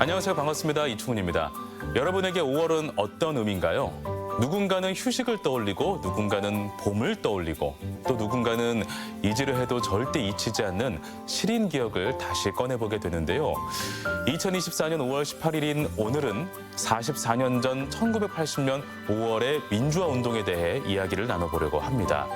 안녕하세요. 반갑습니다. 이충훈입니다. 여러분에게 5월은 어떤 의미인가요? 누군가는 휴식을 떠올리고 누군가는 봄을 떠올리고 또 누군가는 잊으려 해도 절대 잊히지 않는 시린 기억을 다시 꺼내보게 되는데요. 2024년 5월 18일인 오늘은 44년 전 1980년 5월의 민주화 운동에 대해 이야기를 나눠보려고 합니다.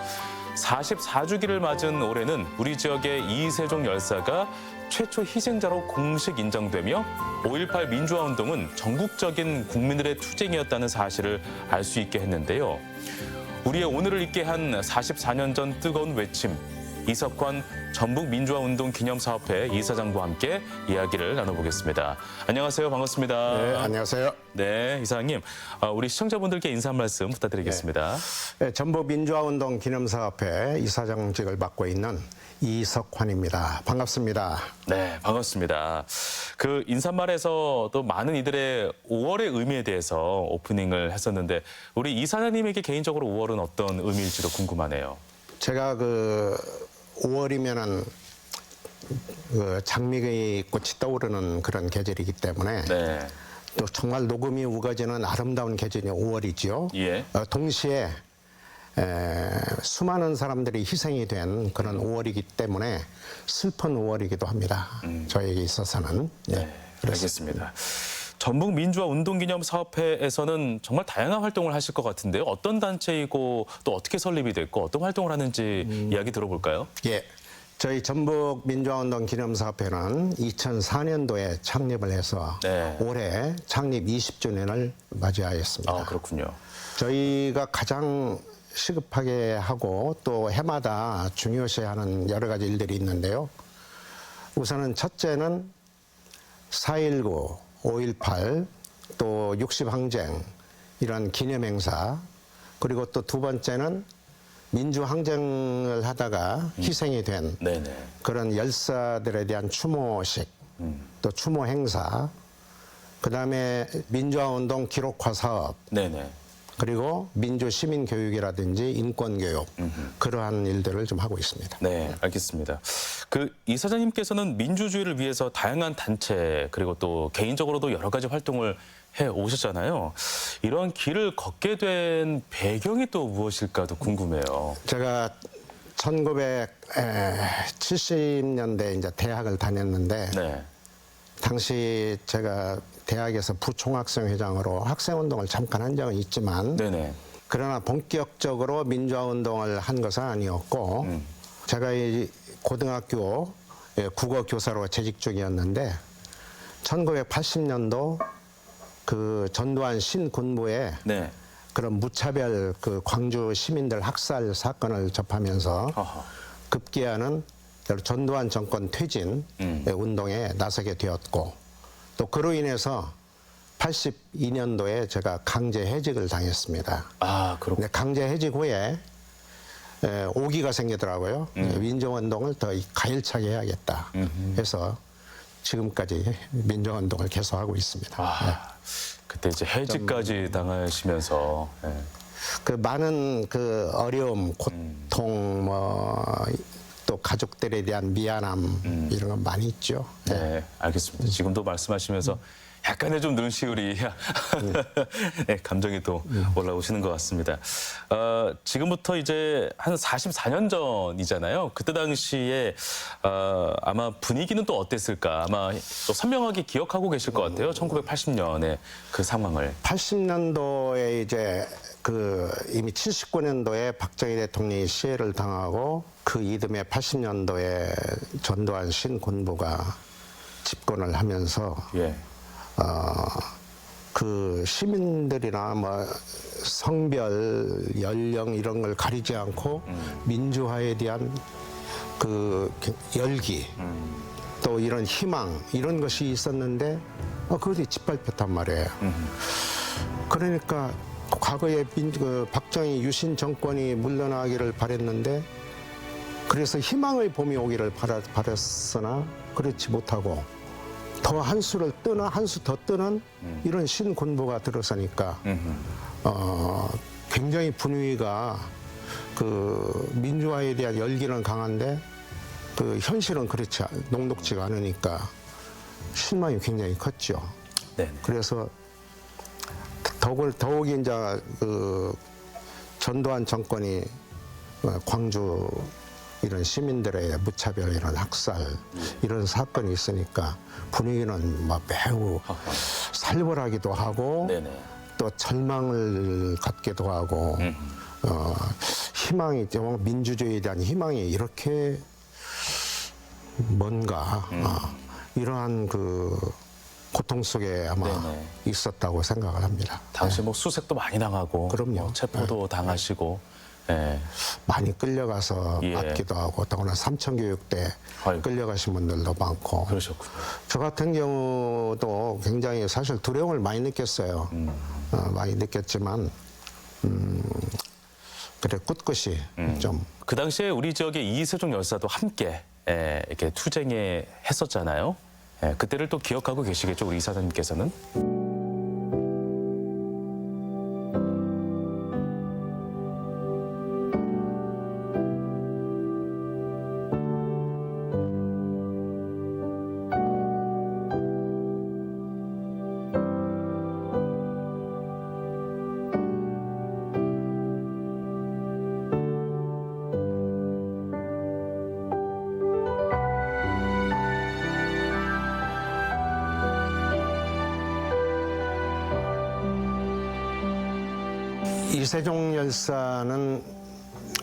44주기를 맞은 올해는 우리 지역의 이세종 열사가 최초 희생자로 공식 인정되며 5.18 민주화 운동은 전국적인 국민들의 투쟁이었다는 사실을 알 수 있게 했는데요. 우리의 오늘을 있게 한 44년 전 뜨거운 외침, 이석환 전북민주화운동기념사업회 이사장과 함께 이야기를 나눠보겠습니다. 안녕하세요. 반갑습니다. 네, 안녕하세요. 네, 이사장님. 우리 시청자분들께 인사 한 말씀 부탁드리겠습니다. 네, 전북민주화운동기념사업회 이사장직을 맡고 있는 이석환입니다. 반갑습니다. 네, 반갑습니다. 그 인사말에서 또 많은 이들의 5월의 의미에 대해서 오프닝을 했었는데 우리 이사장님에게 개인적으로 5월은 어떤 의미일지도 궁금하네요. 제가 5월이면은 장미의 꽃이 떠오르는 그런 계절이기 때문에 네. 또 정말 녹음이 우거지는 아름다운 계절이 5월이죠. 예. 동시에 수많은 사람들이 희생이 된 그런 5월이기 때문에 슬픈 5월이기도 합니다. 저에게 있어서는. 네, 알겠습니다. 전북민주화운동기념사업회에서는 정말 다양한 활동을 하실 것 같은데요. 어떤 단체이고 또 어떻게 설립이 됐고 어떤 활동을 하는지 이야기 들어볼까요? 예. 저희 전북민주화운동기념사업회는 2004년도에 창립을 해서 네. 올해 창립 20주년을 맞이하였습니다. 아, 그렇군요. 저희가 가장 시급하게 하고 또 해마다 중요시하는 여러 가지 일들이 있는데요. 우선은 첫째는 4.19, 5.18, 또 60항쟁 이런 기념행사, 그리고 또 두 번째는 민주항쟁을 하다가 희생이 된 네네. 그런 열사들에 대한 추모식, 또 추모 행사, 그다음에 민주화운동 기록화 사업, 네네. 그리고 민주시민교육이라든지 인권교육, 그러한 일들을 좀 하고 있습니다. 네, 알겠습니다. 그 이사장님께서는 민주주의를 위해서 다양한 단체 그리고 또 개인적으로도 여러 가지 활동을 해 오셨잖아요. 이런 길을 걷게 된 배경이 또 무엇일까도 궁금해요. 제가 1970년대 이제 대학을 다녔는데 네. 당시 제가 대학에서 부총학생회장으로 학생운동을 잠깐 한 적은 있지만 네네. 그러나 본격적으로 민주화운동을 한 것은 아니었고 제가 이 고등학교 국어교사로 재직 중이었는데 1980년도 그 전두환 신군부에 네. 그런 무차별 그 광주 시민들 학살 사건을 접하면서 아하. 급기야는 전두환 정권 퇴진 운동에 나서게 되었고 또 그로 인해서 82년도에 제가 강제 해직을 당했습니다. 아, 그렇군요. 근데 강제 해직 후에 오기가 생기더라고요. 민주운동을 더 가열차게 해야겠다 해서 지금까지 민주운동을 계속하고 있습니다. 아, 그때 이제 해직까지 당하시면서 네. 그 많은 그 어려움, 고통, 또 가족들에 대한 미안함 이런 건 많이 있죠. 네, 알겠습니다. 지금도 말씀하시면서 약간의 좀 눈시울이 네, 감정이 또 올라오시는 것 같습니다. 지금부터 이제 한 44년 전이잖아요. 그때 당시에 아마 분위기는 또 어땠을까? 아마 또 선명하게 기억하고 계실 것 같아요. 1980년의 그 상황을. 80년도에 이제 이미 79년도에 박정희 대통령이 시해를 당하고 그 이듬해 80년도에 전두환 신군부가 집권을 하면서 예. 그 시민들이나 성별, 연령 이런 걸 가리지 않고 민주화에 대한 그 열기 또 이런 희망 이런 것이 있었는데 그것이 짓밟혔단 말이에요. 그러니까 과거에 박정희 유신 정권이 물러나기를 바랬는데 그래서 희망의 봄이 오기를 바랬으나 그렇지 못하고 더 한 수 더 뜨는 이런 신군부가 들어서니까 굉장히 분위기가 그 민주화에 대한 열기는 강한데 그 현실은 그렇지 녹록지가 않으니까 실망이 굉장히 컸죠. 네. 그래서 더욱이 이제 그 전두환 정권이 광주 이런 시민들의 무차별 이런 학살 이런 사건이 있으니까 분위기는 막 매우 살벌하기도 하고 네네. 또 절망을 갖기도 하고 희망이 민주주의에 대한 희망이 이렇게 뭔가 이러한 그 고통 속에 아마 네네. 있었다고 생각을 합니다. 당시 뭐 수색도 많이 당하고 그럼요. 뭐 체포도 당하시고 예. 많이 끌려가서 예. 맞기도 하고 더구나 삼천교육 때 아이고. 끌려가신 분들도 많고 그러셨군요. 저 같은 경우도 굉장히 사실 두려움을 많이 느꼈어요. 많이 느꼈지만 그래 꿋꿋이 좀 그 당시에 우리 지역의 이세종 열사도 함께 이렇게 투쟁에 했었잖아요. 그때를 또 기억하고 계시겠죠, 우리 이사장님께서는? 이세종 열사는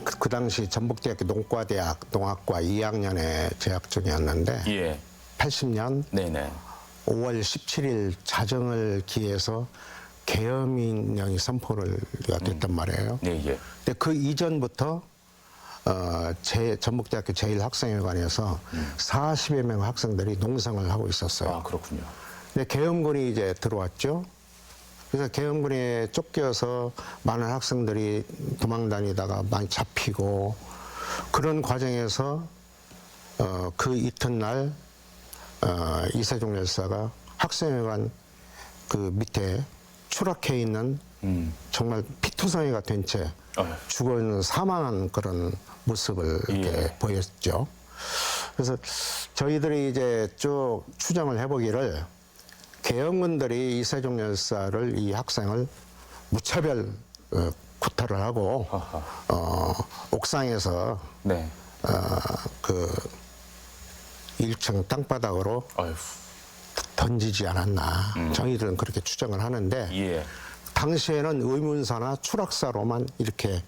그 당시 전북대학교 농학과 2학년에 재학 중이었는데 예. 80년 네네. 5월 17일 자정을 기해서 계엄령이 선포가 됐단 말이에요. 예, 예. 근데 그 이전부터 전북대학교 제1학생회관에서 40여 명 학생들이 농성을 하고 있었어요. 아, 그렇군요. 근데 계엄군이 이제 들어왔죠. 그래서 계엄군에 쫓겨서 많은 학생들이 도망다니다가 많이 잡히고 그런 과정에서 그 이튿날 이세종 열사가 학생회관 그 밑에 추락해 있는 정말 피투성이가 된 채 죽어 있는 사망한 그런 모습을 이렇게 보였죠. 그래서 저희들이 이제 쭉 추정을 해보기를 계엄군들이 이세종 열사를 이 학생을 무차별 구타를 하고 옥상에서 네. 그 1층 땅바닥으로 아유. 던지지 않았나 저희들은 그렇게 추정을 하는데 예. 당시에는 의문사나 추락사로만 이렇게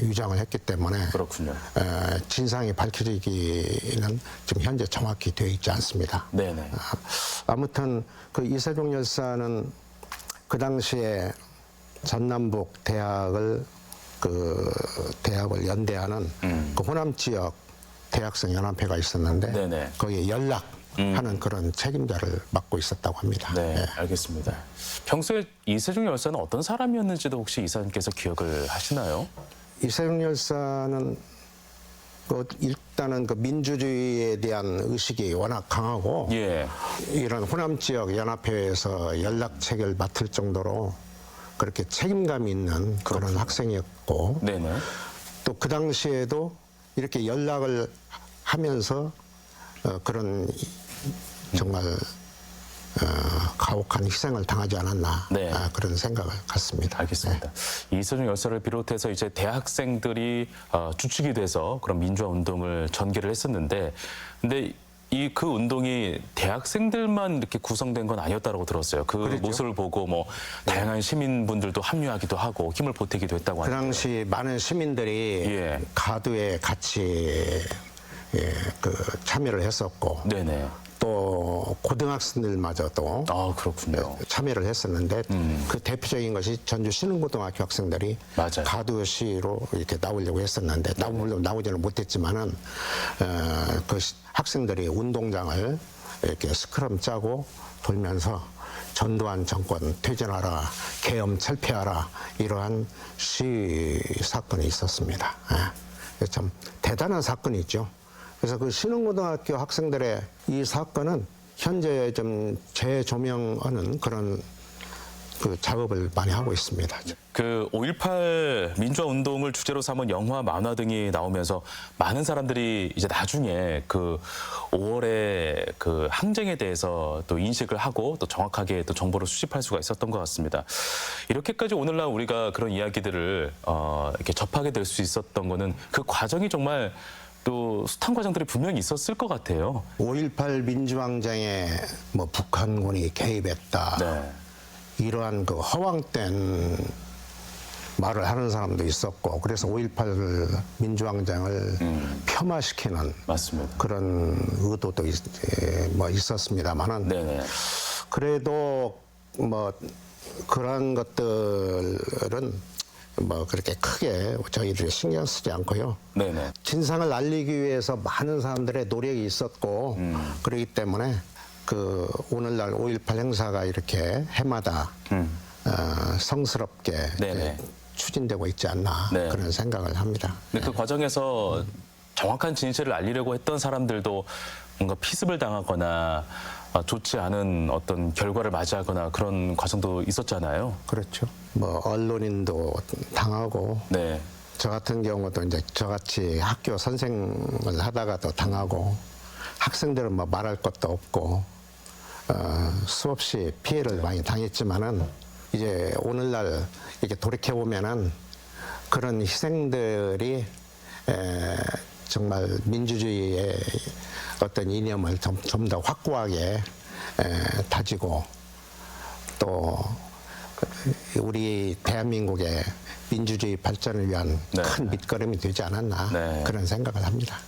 유장을 했기 때문에 그렇군요. 진상이 밝혀지기는 지금 현재 정확히 되어 있지 않습니다. 네네. 아무튼 그 이세종 열사는 그 당시에 전남북 대학을 대학을 연대하는 그 호남 지역 대학생 연합회가 있었는데 네네. 거기에 연락하는 그런 책임자를 맡고 있었다고 합니다. 네, 예. 알겠습니다. 평소에 이세종 열사는 어떤 사람이었는지도 혹시 이사님께서 기억을 하시나요? 이세종 열사는 일단은 그 민주주의에 대한 의식이 워낙 강하고 예. 이런 호남 지역 연합회에서 연락책을 맡을 정도로 그렇게 책임감 있는 그런 학생이었고 네네. 또 그 당시에도 이렇게 연락을 하면서 그런 정말 가혹한 희생을 당하지 않았나 네. 그런 생각을 갖습니다. 알겠습니다. 이세종 열사를 비롯해서 이제 대학생들이 주축이 돼서 그런 민주화 운동을 전개를 했었는데, 근데 그 운동이 대학생들만 이렇게 구성된 건 아니었다고 들었어요. 그 그랬죠. 모습을 보고 뭐 다양한 시민분들도 합류하기도 하고 힘을 보태기도 했다고 그 하는데. 당시 많은 시민들이 예. 가두에 같이 참여를 했었고 네네. 또 고등학생들마저도 아, 그렇군요. 참여를 했었는데 그 대표적인 것이 전주 신흥고등학교 학생들이 맞아요. 가두시로 이렇게 나오려고 했었는데 나오지는 못했지만은 그 학생들이 운동장을 이렇게 스크럼 짜고 돌면서 전두환 정권 퇴진하라, 계엄 철폐하라 이러한 시위 사건이 있었습니다. 참 대단한 사건이죠. 그래서 그 신흥고등학교 학생들의 이 사건은 현재 좀 재조명하는 그런 그 작업을 많이 하고 있습니다. 그 5.18 민주화 운동을 주제로 삼은 영화, 만화 등이 나오면서 많은 사람들이 이제 나중에 그 5월의 그 항쟁에 대해서 또 인식을 하고 또 정확하게 또 정보를 수집할 수가 있었던 것 같습니다. 이렇게까지 오늘날 우리가 그런 이야기들을 이렇게 접하게 될 수 있었던 거는 그 과정이 정말 또 숱한 과정들이 분명히 있었을 것 같아요. 5.18 민주항쟁에 뭐 북한군이 개입했다. 네. 이러한 그 허황된 말을 하는 사람도 있었고, 그래서 5.18 민주항쟁을 폄하시키는 맞습니다. 그런 의도도 뭐 있었습니다만은, 네네. 그래도 뭐 그런 것들은 뭐 그렇게 크게 저희들이 신경 쓰지 않고요. 네네. 진상을 알리기 위해서 많은 사람들의 노력이 있었고, 그렇기 때문에 그 오늘날 5.18 행사가 이렇게 해마다 성스럽게 네네. 추진되고 있지 않나 네. 그런 생각을 합니다. 근데 그 과정에서 정확한 진실을 알리려고 했던 사람들도 뭔가 피습을 당하거나 좋지 않은 어떤 결과를 맞이하거나 그런 과정도 있었잖아요. 그렇죠. 뭐 언론인도 당하고, 네. 저 같은 경우도 이제 저같이 학교 선생을 하다가도 당하고, 학생들은 뭐 말할 것도 없고, 수없이 피해를 많이 당했지만은 이제 오늘날 이렇게 돌이켜 보면은 그런 희생들이 정말 민주주의의 어떤 이념을 좀 더 확고하게 다지고, 또 우리 대한민국의 민주주의 발전을 위한 네. 큰 밑거름이 되지 않았나 네. 그런 생각을 합니다.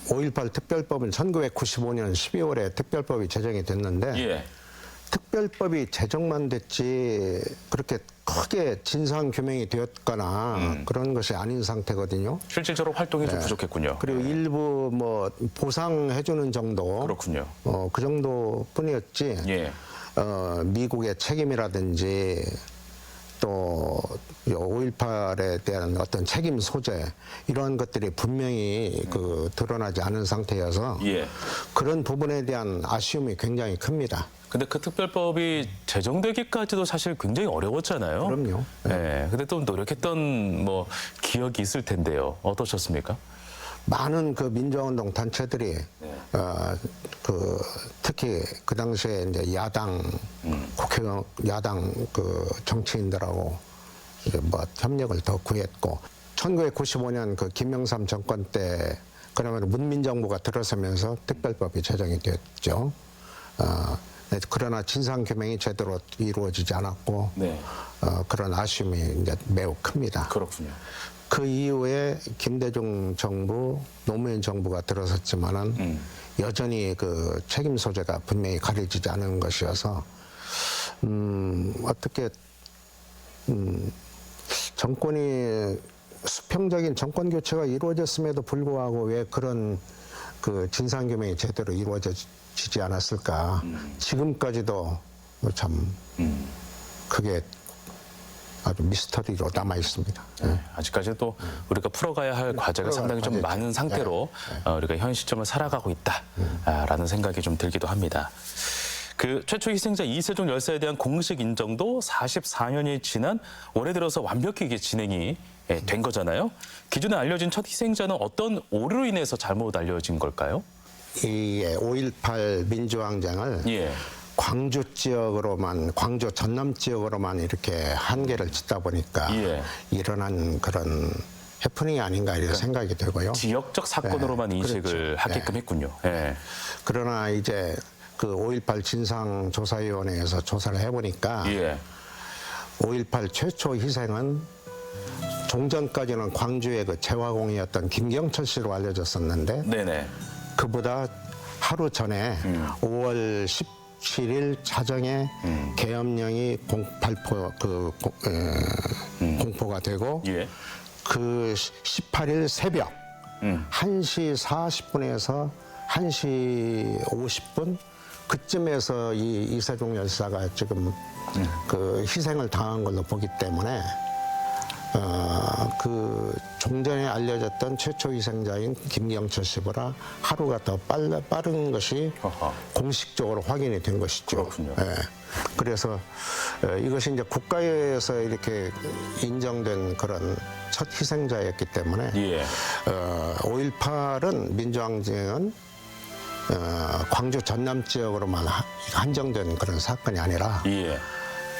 5.18 특별법은 1995년 12월에 특별법이 제정이 됐는데, 예. 특별법이 제정만 됐지 그렇게 크게 진상 규명이 되었거나 그런 것이 아닌 상태거든요. 실질적으로 활동이 좀 부족했군요. 그리고 일부 뭐 보상해주는 정도, 그렇군요. 그 정도뿐이었지. 예. 미국의 책임이라든지 또 5.18에 대한 어떤 책임 소재, 이러한 것들이 분명히 그 드러나지 않은 상태여서 예. 그런 부분에 대한 아쉬움이 굉장히 큽니다. 근데 그 특별법이 제정되기까지도 사실 굉장히 어려웠잖아요. 그럼요. 네. 근데 또 노력했던 뭐 기억이 있을 텐데요. 어떠셨습니까? 많은 그 민주화운동 단체들이 특히 그 당시에 이제 야당 국회의원, 야당 그 정치인들하고 이제 뭐 협력을 더 구했고, 1995년 그 김영삼 정권 때 그러면 문민정부가 들어서면서 특별법이 제정이 됐죠. 그러나 진상 규명이 제대로 이루어지지 않았고, 네. 그런 아쉬움이 이제 매우 큽니다. 그렇군요. 그 이후에 김대중 정부, 노무현 정부가 들어섰지만은 여전히 그 책임 소재가 분명히 가려지지 않은 것이어서 어떻게 정권이 수평적인 정권 교체가 이루어졌음에도 불구하고 왜 그런 그 진상 규명이 제대로 이루어지지 않았을까? 지금까지도 참 그게 아주 미스터리로 남아 있습니다. 네, 아직까지도 우리가 풀어가야 할 과제가 상당히 좀 과제죠. 많은 상태로 우리가 현 시점을 살아가고 있다라는 생각이 좀 들기도 합니다. 그 최초 희생자 이세종 열사에 대한 공식 인정도 44년이 지난 올해 들어서 완벽히 이게 진행이 된 거잖아요. 기존에 알려진 첫 희생자는 어떤 오류로 인해서 잘못 알려진 걸까요? 이 5.18 민주항쟁을 예. 광주 지역으로만, 광주 전남 지역으로만 이렇게 한계를 짓다 보니까 예. 일어난 그런 해프닝이 아닌가 이런 생각이 들고요. 지역적 사건으로만 인식을 그렇죠. 하게끔 했군요. 예. 그러나 이제 그 5.18 진상조사위원회에서 조사를 해보니까 예. 5.18 최초 희생은 종전까지는 광주의 그 재화공이었던 김경철 씨로 알려졌었는데, 네네. 그보다 하루 전에 5월 17일 자정에 계엄령이 공포가 되고, 예. 그 18일 새벽 1시 40분에서 1시 50분 그쯤에서 이 이세종 열사가 지금 그 희생을 당한 걸로 보기 때문에 그 종전에 알려졌던 최초 희생자인 김경철 씨보다 하루가 더 빠른 것이 어허. 공식적으로 확인이 된 것이죠. 그렇군요. 예. 그래서 이것이 이제 국가에서 이렇게 인정된 그런 첫 희생자였기 때문에 예. 5.18은 민주항쟁은 광주 전남 지역으로만 한정된 그런 사건이 아니라 예.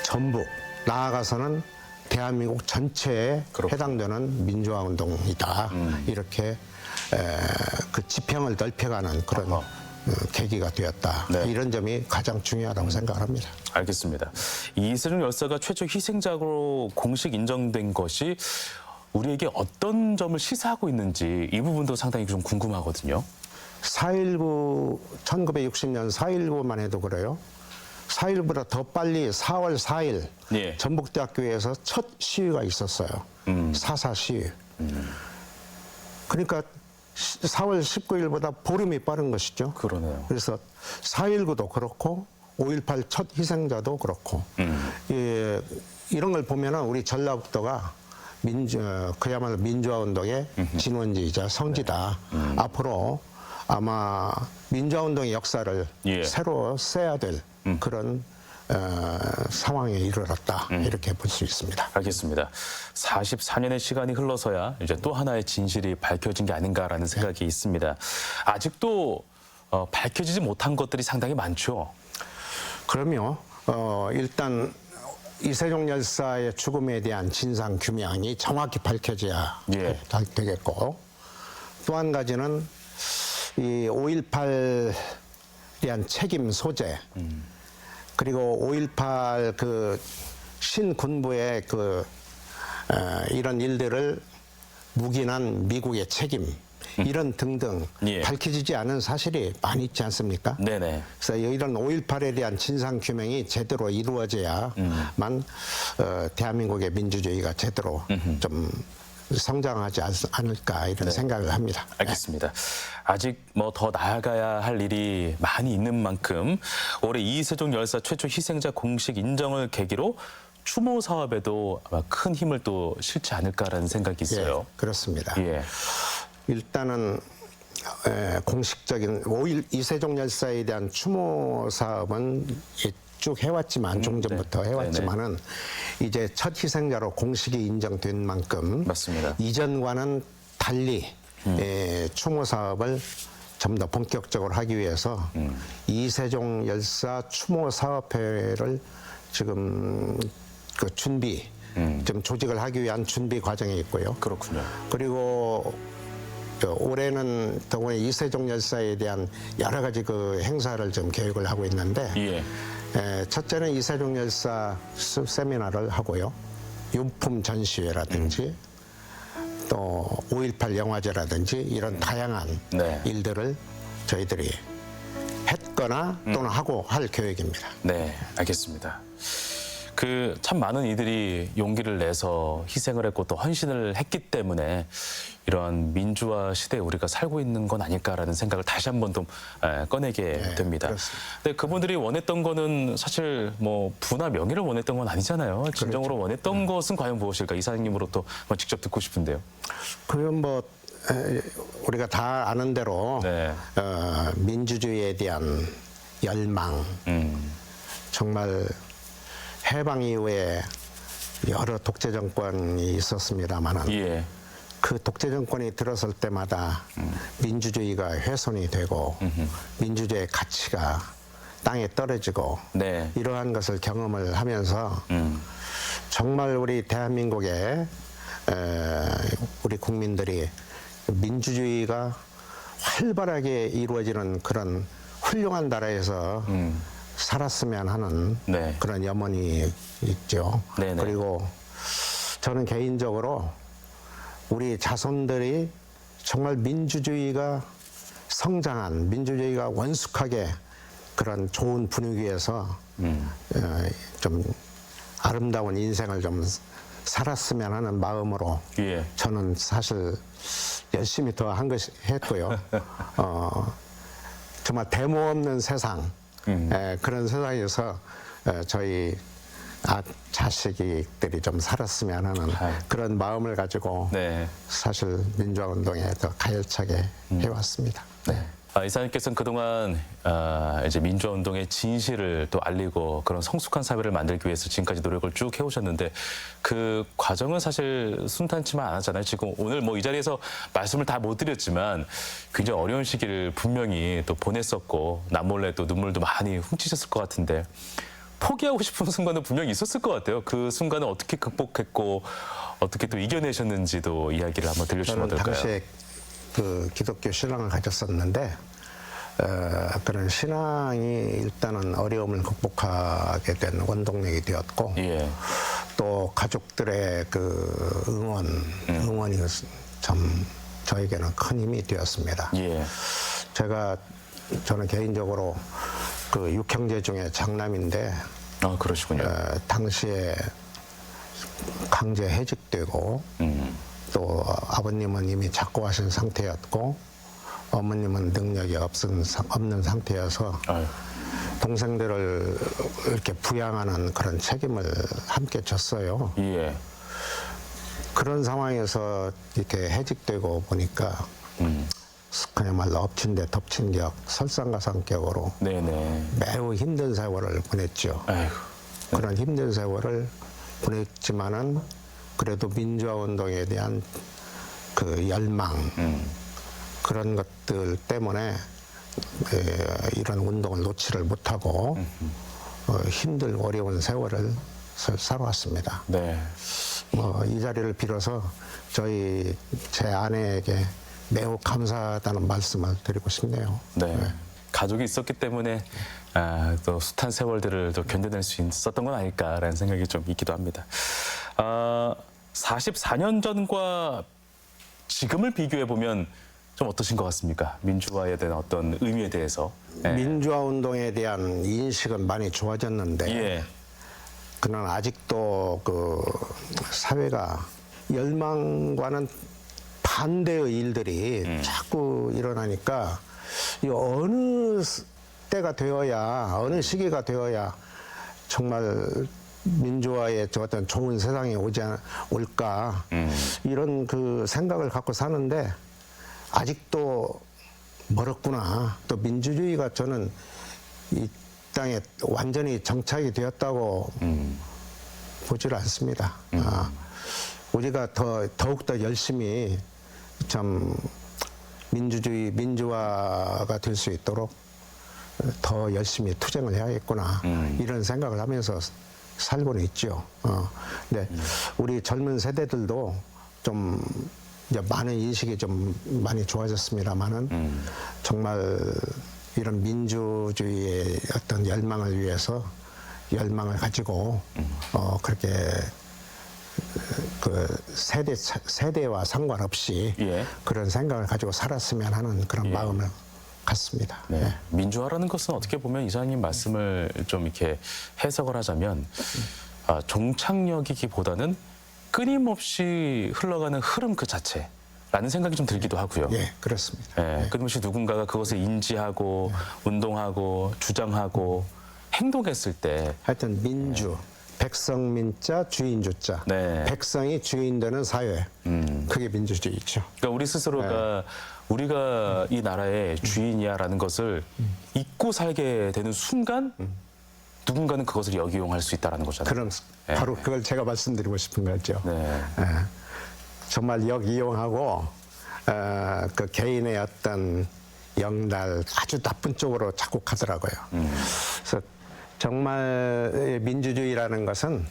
전북 나아가서는 대한민국 전체에 그렇군요. 해당되는 민주화 운동이다. 이렇게 그 지평을 넓혀가는 그런 어허. 계기가 되었다. 네. 이런 점이 가장 중요하다고 생각합니다. 알겠습니다. 이세종 열사가 최초 희생자로 공식 인정된 것이 우리에게 어떤 점을 시사하고 있는지 이 부분도 상당히 좀 궁금하거든요. 4.19 1960년 4.19만 해도 그래요. 4.19보다 더 빨리 4월 4일 예. 전북대학교에서 첫 시위가 있었어요. 4.4 시위. 그러니까 4월 19일보다 보름이 빠른 것이죠. 그러네요. 그래서 4.19도 그렇고 5.18 첫 희생자도 그렇고 예, 이런 걸 보면은 우리 전라북도가 그야말로 민주화운동의 진원지이자 성지다. 앞으로 아마 민주화운동의 역사를 예. 새로 써야 될 그런 상황에 이르렀다. 이렇게 볼 수 있습니다. 알겠습니다. 44년의 시간이 흘러서야 이제 또 하나의 진실이 밝혀진 게 아닌가라는 생각이 있습니다. 아직도 밝혀지지 못한 것들이 상당히 많죠. 그럼요. 일단 이세종 열사의 죽음에 대한 진상 규명이 정확히 밝혀져야 예. 잘 되겠고, 또 한 가지는 이 5.18에 대한 책임 소재, 그리고 5.18 그 신군부의 그 이런 일들을 묵인한 미국의 책임, 이런 등등 예. 밝혀지지 않은 사실이 많이 있지 않습니까? 네네. 그래서 이런 5.18에 대한 진상 규명이 제대로 이루어져야만 대한민국의 민주주의가 제대로 좀 성장하지 않을까 이런 생각을 합니다. 알겠습니다. 아직 뭐 더 나아가야 할 일이 많이 있는 만큼 올해 이세종 열사 최초 희생자 공식 인정을 계기로 추모 사업에도 아마 큰 힘을 또 실지 않을까라는 생각이 있어요. 예, 그렇습니다. 예. 일단은 공식적인 이세종 열사에 대한 추모 사업은 쭉 해왔지만 종전부터 네. 해왔지만은 이제 첫 희생자로 공식이 인정된 만큼 맞습니다. 이전과는 달리 추모 사업을 좀 더 본격적으로 하기 위해서 이세종 열사 추모 사업회를 지금 그 준비 좀 조직을 하기 위한 준비 과정에 있고요. 그렇군요. 그리고 올해는 더구나 이세종 열사에 대한 여러 가지 그 행사를 좀 계획을 하고 있는데 예. 첫째는 이세종 열사 세미나를 하고요. 유품 전시회라든지 또 5.18 영화제라든지 이런 다양한 네. 일들을 저희들이 했거나 또는 하고 할 계획입니다. 네, 알겠습니다. 그 참 많은 이들이 용기를 내서 희생을 했고 또 헌신을 했기 때문에 이러한 민주화 시대에 우리가 살고 있는 건 아닐까라는 생각을 다시 한 번 더 꺼내게 됩니다. 그렇습니다. 근데 그분들이 원했던 거는 사실 뭐 부나 명예를 원했던 건 아니잖아요. 진정으로 원했던 것은 과연 무엇일까? 이사장님으로 또 한번 직접 듣고 싶은데요. 그건 뭐 우리가 다 아는 대로 네. 민주주의에 대한 열망, 정말 해방 이후에 여러 독재 정권이 있었습니다만은 예. 그 독재 정권이 들어설 때마다 민주주의가 훼손이 되고 민주주의의 가치가 땅에 떨어지고 네. 이러한 것을 경험을 하면서 정말 우리 대한민국의 우리 국민들이 민주주의가 활발하게 이루어지는 그런 훌륭한 나라에서 살았으면 하는 네. 그런 염원이 있죠. 네네. 그리고 저는 개인적으로 우리 자손들이 정말 민주주의가 성장한, 민주주의가 원숙하게 그런 좋은 분위기에서 좀 아름다운 인생을 좀 살았으면 하는 마음으로 예. 저는 사실 열심히 더 한 것이 했고요. 정말 데모 없는 세상, 그런 세상에서 저희 자식들이 좀 살았으면 하는 그런 마음을 가지고 네. 사실 민주화 운동에 더 가열차게 해왔습니다. 네. 이사님께서는 그동안 이제 민주화운동의 진실을 또 알리고 그런 성숙한 사회를 만들기 위해서 지금까지 노력을 쭉 해오셨는데 그 과정은 사실 순탄치만 않았잖아요. 지금 오늘 뭐 이 자리에서 말씀을 다 못 드렸지만 굉장히 어려운 시기를 분명히 또 보냈었고 남몰래 또 눈물도 많이 훔치셨을 것 같은데 포기하고 싶은 순간은 분명히 있었을 것 같아요. 그 순간을 어떻게 극복했고 어떻게 또 이겨내셨는지도 이야기를 한번 들려주시면 저는 어떨까요? 당시에 그 기독교 신앙을 가졌었는데 그런 신앙이 일단은 어려움을 극복하게 된 원동력이 되었고 예. 또 가족들의 그 응원이 참 저에게는 큰 힘이 되었습니다. 예. 저는 개인적으로 그 육형제 중에 장남인데 그러시군요. 당시에 강제 해직되고 또 아버님은 이미 작고하신 상태였고 어머님은 능력이 없는 상태여서 아유. 동생들을 이렇게 부양하는 그런 책임을 함께 졌어요. 예. 그런 상황에서 이렇게 해직되고 보니까 그야말로 엎친 데 덮친 격, 설상가상격으로 네네. 매우 힘든 세월을 보냈죠. 아이고. 그런 힘든 세월을 보냈지만은 그래도 민주화 운동에 대한 그 열망 그런 것들 때문에 이런 운동을 놓지를 못하고 힘들고 어려운 세월을 살아왔습니다. 네. 이 자리를 빌어서 제 아내에게 매우 감사하다는 말씀을 드리고 싶네요. 네. 가족이 있었기 때문에 또 숱한 세월들을 또 견뎌낼 수 있었던 건 아닐까라는 생각이 좀 있기도 합니다. 44년 전과 지금을 비교해 보면 좀 어떠신 것 같습니까? 민주화에 대한 어떤 의미에 대해서. 예. 민주화 운동에 대한 인식은 많이 좋아졌는데 예. 그러나 아직도 그 사회가 열망과는 반대의 일들이 자꾸 일어나니까 이 어느 때가 되어야 어느 시기가 되어야 정말 민주화의 저 어떤 좋은 세상이 올까 이런 그 생각을 갖고 사는데 아직도 멀었구나. 또 민주주의가 저는 이 땅에 완전히 정착이 되었다고 보질 않습니다. 우리가 더욱더 열심히 참 민주화가 될 수 있도록 더 열심히 투쟁을 해야겠구나 이런 생각을 하면서 살고는 있죠. 근데 우리 젊은 세대들도 좀 이제 많은 인식이 좀 많이 좋아졌습니다만은 정말 이런 민주주의의 어떤 열망을 위해서 열망을 가지고 그렇게 그 세대와 상관없이 예. 그런 생각을 가지고 살았으면 하는 그런 마음을 갖습니다. 네. 네. 민주화라는 것은 어떻게 보면 이사님 말씀을 좀 이렇게 해석을 하자면 종착역이기보다는 끊임없이 흘러가는 흐름 그 자체라는 생각이 좀 들기도 하고요. 예, 그렇습니다. 예, 끊임없이 누군가가 그것을 인지하고 운동하고 주장하고 행동했을 때 하여튼 민주, 백성민자, 주인주자. 네. 백성이 주인되는 사회. 그게 민주주의죠. 그러니까 우리 스스로가 우리가 이 나라의 주인이야라는 것을 잊고 살게 되는 순간 누군가는 그것을 역이용할 수 있다라는 거잖아요. 그럼 바로 그걸 제가 말씀드리고 싶은 거죠. 네. 정말 역이용하고 그 개인의 어떤 영달 아주 나쁜 쪽으로 자꾸 가더라고요. 그래서 정말 민주주의라는 것은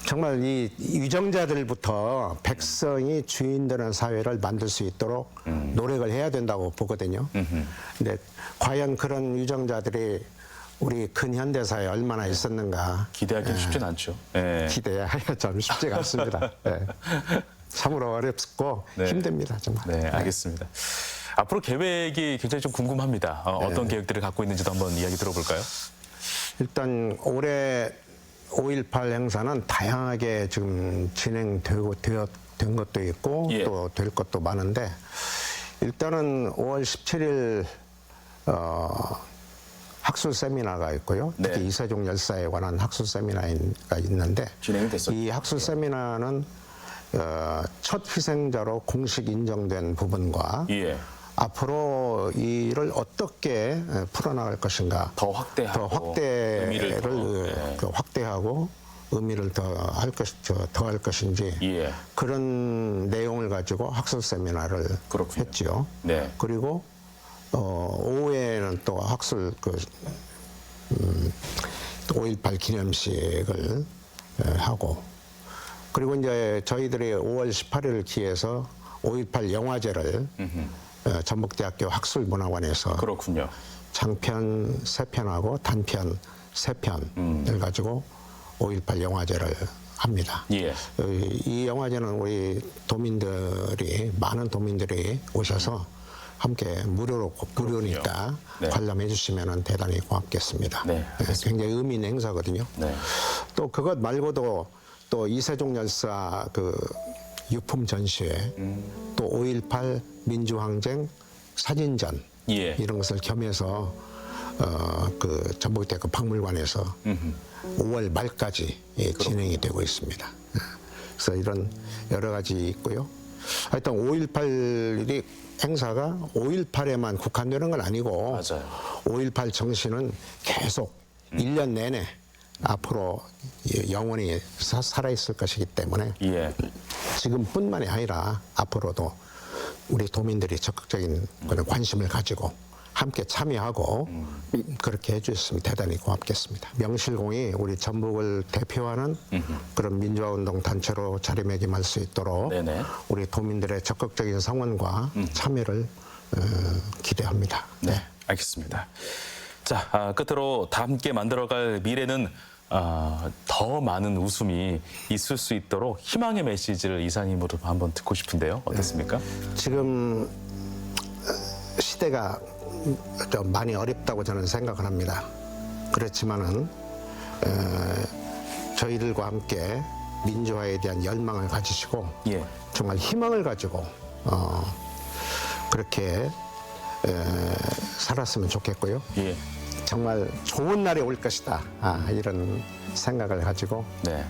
정말 이 유정자들부터 백성이 주인되는 사회를 만들 수 있도록 노력을 해야 된다고 보거든요. 근데 과연 그런 유정자들이 우리 근현대사에 얼마나 있었는가 기대하기 쉽진 않죠. 예. 기대해야 참 쉽지가 않습니다. 네. 참으로 어렵고 네. 힘듭니다, 정말. 네, 알겠습니다. 앞으로 계획이 굉장히 좀 궁금합니다. 어떤 계획들을 갖고 있는지도 한번 이야기 들어볼까요? 일단 올해 5.18 행사는 다양하게 지금 된 것도 있고 예. 또 될 것도 많은데 일단은 5월 17일 학술 세미나가 있고요. 네. 특히 이세종 열사에 관한 학술 세미나가 있는데 진행이 됐었죠. 이 학술 세미나는 첫 희생자로 공식 인정된 부분과 예. 앞으로 이를 어떻게 풀어나갈 것인가, 더 확대하고 의미를 더, 확대하고 의미를 더할 것인지 예. 그런 내용을 가지고 학술 세미나를 그렇군요. 했지요. 네. 그리고 오후에는 또 학술 5.18 기념식을 하고, 그리고 이제 저희들이 5월 18일을 기해서 5.18 영화제를 전북대학교 학술문화관에서 그렇군요. 장편 3편하고 단편 3편을 가지고 5.18 영화제를 합니다. 예. 이 영화제는 우리 많은 도민들이 오셔서 함께 무료니까 네. 관람해 주시면 대단히 고맙겠습니다. 네, 굉장히 의미 있는 행사거든요. 네. 또 그것 말고도 또 이세종 열사 유품 전시회, 또 5.18 민주항쟁 사진전 예. 이런 것을 겸해서 전북대학교 박물관에서 5월 말까지 진행이 되고 있습니다. 그래서 이런 여러 가지 있고요. 하여튼 5.18이 행사가 5.18에만 국한되는 건 아니고 맞아요. 5.18 정신은 계속 1년 내내 앞으로 영원히 살아있을 것이기 때문에 예. 지금뿐만이 아니라 앞으로도 우리 도민들이 적극적인 그런 관심을 가지고 함께 참여하고 그렇게 해주셨으면 대단히 고맙겠습니다. 명실공히 우리 전북을 대표하는 그런 민주화운동 단체로 자리매김할 수 있도록 네네. 우리 도민들의 적극적인 성원과 참여를 기대합니다. 네, 알겠습니다. 자, 끝으로 다 함께 만들어갈 미래는 더 많은 웃음이 있을 수 있도록 희망의 메시지를 이사님으로 한번 듣고 싶은데요. 어떻습니까? 지금 시대가 좀 많이 어렵다고 저는 생각을 합니다. 그렇지만은 저희들과 함께 민주화에 대한 열망을 가지시고 예. 정말 희망을 가지고 그렇게 살았으면 좋겠고요. 예. 정말 좋은 날이 올 것이다. 이런 생각을 가지고 네.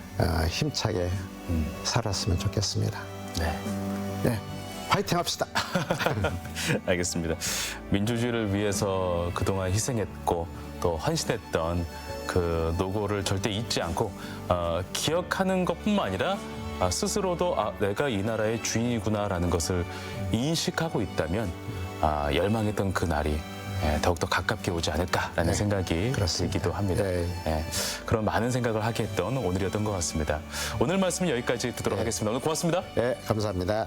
힘차게 살았으면 좋겠습니다. 네. 네, 화이팅 합시다. 알겠습니다. 민주주의를 위해서 그동안 희생했고 또 헌신했던 그 노고를 절대 잊지 않고 기억하는 것뿐만 아니라 스스로도 내가 이 나라의 주인이구나라는 것을 인식하고 있다면 열망했던 그 날이 더욱더 가깝게 오지 않을까라는 생각이 들기도 합니다. 네. 그런 많은 생각을 하게 했던 오늘이었던 것 같습니다. 오늘 말씀은 여기까지 듣도록 하겠습니다. 오늘 고맙습니다. 네, 감사합니다.